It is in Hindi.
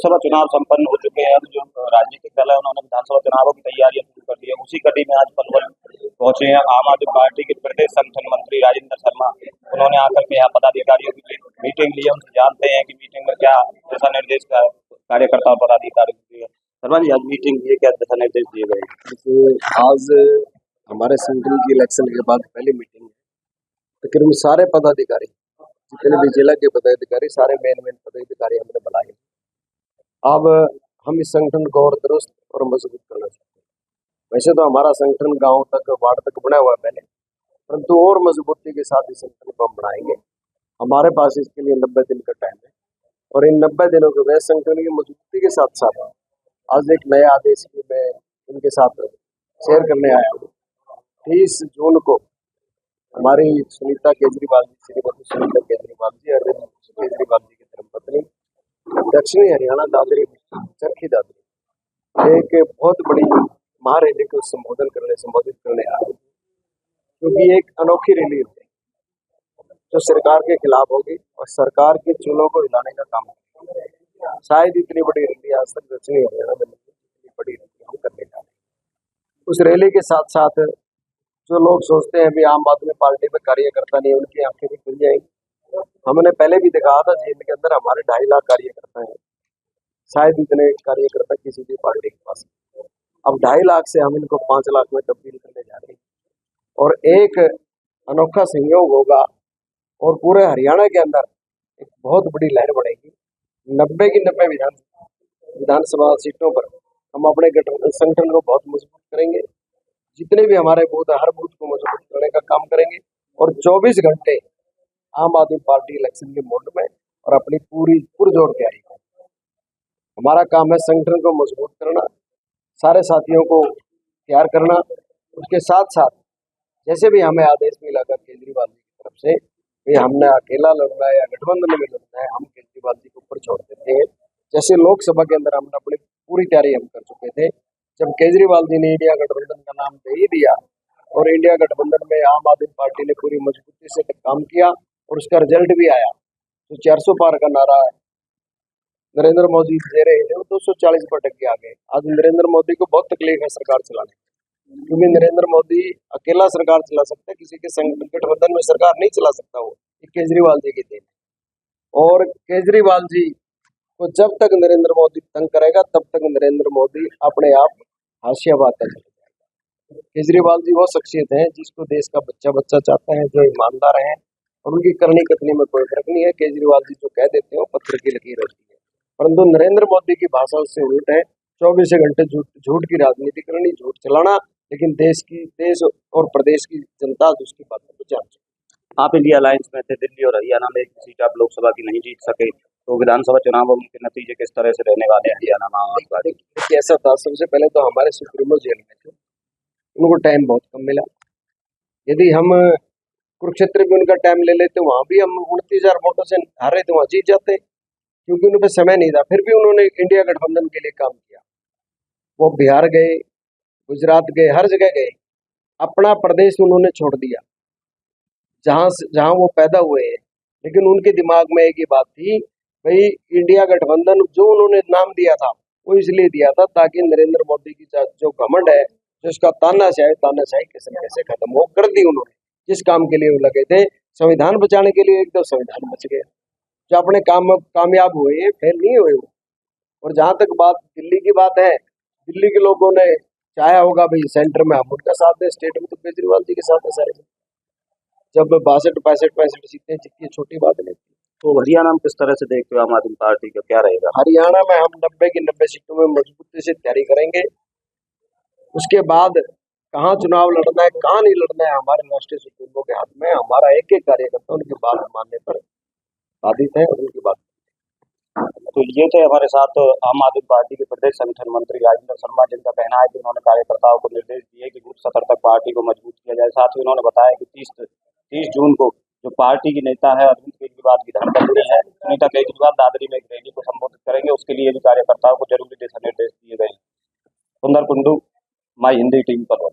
लोकसभा चुनाव संपन्न हो चुके हैं। अब जो राजनीतिक दल है उन्होंने विधानसभा चुनावों की तैयारियां शुरू कर दी है। उसी कड़ी में आज पलवल पहुंचे हैं आम आदमी पार्टी के प्रदेश संगठन मंत्री राजेंद्र शर्मा। उन्होंने आकर के यहाँ पदाधिकारियों की मीटिंग ली है। उनसे जानते हैं कि मीटिंग में क्या दिशा निर्देश का कार्यकर्ता और पदाधिकारी दिए। शर्मा जी, आज मीटिंग ये क्या दिशा निर्देश दिए गए? तो आज हमारे संगठन की इलेक्शन के बाद पहली मीटिंग है। तकरीबन सारे पदाधिकारी, जितने भी जिला के पदाधिकारी, सारे मेन पदाधिकारी हमने बुलाए। अब हम इस संगठन को और दुरुस्त और मजबूत करना चाहते हैं। वैसे तो हमारा संगठन गांव तक, वार्ड तक बना हुआ है पहले, परंतु और मजबूती के साथ इस संगठन को हम बढ़ाएंगे। हमारे पास इसके लिए 90 दिन का टाइम है और इन 90 दिनों के वैसे संगठन की मजबूती के साथ साथ आज एक नया आदेश भी मैं इनके साथ शेयर करने आया हूँ। 30 जून को हमारी सुनीता केजरीवाल जी, श्रीमती सुनीता केजरीवाल जी, अरविंद केजरीवाल जी की धर्मपत्नी, दक्षिणी हरियाणा दादरी चरखी दादरी एक बहुत बड़ी महारैली को संबोधित करने आ रहे हैं, क्योंकि एक अनोखी रैली होगी जो सरकार के खिलाफ होगी और सरकार के चूल्हों को हिलाने का काम करेगी। शायद इतनी बड़ी रैली आज तक दक्षिणी हरियाणा में नहीं, इतनी बड़ी रैली हम करने जा रहे हैं। उस रैली के साथ साथ जो लोग सोचते हैं भी आम आदमी पार्टी में कार्यकर्ता नहीं, उनकी आंखें भी खुल जाएंगी। हमने पहले भी दिखाया था, जेल के अंदर हमारे 2.5 लाख कार्यकर्ता हैं। शायद इतने कार्यकर्ता किसी भी पार्टी के पास। अब 2.5 लाख से हम इनको 5 लाख में तब्दील करने जा रहे हैं और एक अनोखा संयोग होगा और पूरे हरियाणा के अंदर एक बहुत बड़ी लहर बढ़ेगी। 90 की 90 विधानसभा सीटों पर हम अपने संगठन को बहुत मजबूत करेंगे। जितने भी हमारे बूथ है, हर बूथ को मजबूत करने का काम करेंगे और 24 घंटे आम आदमी पार्टी इलेक्शन के मोड में और अपनी पूरी पुरजोर तैयारी करेंगे। हमारा काम है संगठन को मजबूत करना, सारे साथियों को तैयार करना। उसके साथ साथ जैसे भी हमें आदेश मिला था केजरीवाल जी की तरफ से, ये हमने अकेला लड़ना है या गठबंधन में लड़ना है, हम केजरीवाल जी को ऊपर छोड़ देते हैं। जैसे लोकसभा के अंदर हमने अपनी पूरी तैयारी हम कर चुके थे। जब केजरीवाल जी ने इंडिया गठबंधन का नाम दे ही दिया और इंडिया गठबंधन में आम आदमी पार्टी ने पूरी मजबूती से काम किया और उसका रिजल्ट भी आया, तो 400 पार का नारा नरेंद्र मोदी दे रहे थे, वो 240 पर टक के आ गए। आज नरेंद्र मोदी को बहुत तकलीफ है सरकार चलाने, क्योंकि नरेंद्र मोदी अकेला सरकार चला सकता है, किसी के गठबंधन में सरकार नहीं चला सकता। वो केजरीवाल जी की देन। और केजरीवाल जी को जब तक नरेंद्र मोदी तंग करेगा तब तक नरेंद्र मोदी अपने आप हाशियाबाद तक चले जाएगा। केजरीवाल जी वो शख्सियत है जिसको देश का बच्चा बच्चा चाहता है, जो ईमानदार है और उनकी करनी कथनी में कोई फर्क नहीं है। केजरीवाल जी जो कह देते हैं वो पत्थर की लकीर होती है, परंतु नरेंद्र मोदी की भाषा उससे उल्ट है। 24 घंटे झूठ की राजनीति करनी, झूठ चलाना, लेकिन देश और प्रदेश की जनता उसकी बातों को जान चुकी। आप इंडिया अलायंस में थे, दिल्ली और हरियाणा में एक सीट आप लोकसभा की नहीं जीत सके, तो विधानसभा चुनावों के नतीजे किस तरह से रहने वाले हैं हरियाणा में? ऐसा था, सबसे पहले तो हमारे सुप्रीमो जेल में थे, उनको टाइम बहुत कम मिला। यदि हम कुरुक्षेत्र में उनका टाइम ले लेते, वहां भी हम 29,000 वोटों से हार रहे थे, वहां जीत जाते, क्योंकि उन पर समय नहीं था। फिर भी उन्होंने इंडिया गठबंधन के लिए काम किया। वो बिहार गए, गुजरात गए, हर जगह गए, अपना प्रदेश उन्होंने छोड़ दिया जहां वो पैदा हुए हैं। लेकिन उनके दिमाग में एक ही बात थी, भाई इंडिया गठबंधन जो उन्होंने नाम दिया था वो इसलिए दिया था ताकि नरेंद्र मोदी की जो घमंड है, जो उसका तानाशाही कैसे कैसे खत्म हो कर दी। उन्होंने जिस काम के लिए वो लगे थे, संविधान बचाने के लिए, एकदम संविधान बच गया। जो अपने काम में कामयाब हुए, फेल नहीं हुए वो। और जहां तक बात दिल्ली की बात है, दिल्ली के लोगों ने चाहा होगा भाई सेंटर में हम उनका साथ दें, स्टेट में तो केजरीवाल जी के साथ है सारे। जब 62-65 सीटें जीती, छोटी बात नहीं। तो हरियाणा में किस तरह से देखते हो आम आदमी पार्टी का क्या रहेगा? हरियाणा में हम 90 की 90 सीटों में मजबूती से तैयारी करेंगे। उसके बाद कहाँ चुनाव लड़ना है, कहाँ नहीं लड़ना है, हमारे राष्ट्रीय सुप्रीमो के हाथ में। हमारा एक एक कार्यकर्ता उनकी बात मानने पर बाधित है और उनकी बात। तो ये थे हमारे साथ आम आदमी पार्टी के प्रदेश संगठन मंत्री राजेंद्र शर्मा, जिनका कहना है कि उन्होंने कार्यकर्ताओं को निर्देश दिए कि बूथ स्तर तक पार्टी को मजबूत किया जाए। साथ ही उन्होंने बताया कि 30 जून को जो पार्टी की नेता है अरविंद केजरीवाल की धर्मपत्नी है सुनीता केजरीवाल दादरी में एक रैली को संबोधित करेंगे। उसके लिए भी कार्यकर्ताओं को जरूरी दिशा निर्देश दिए गए। सुंदर कुंडू, माई हिंदी टीवी, पलवल।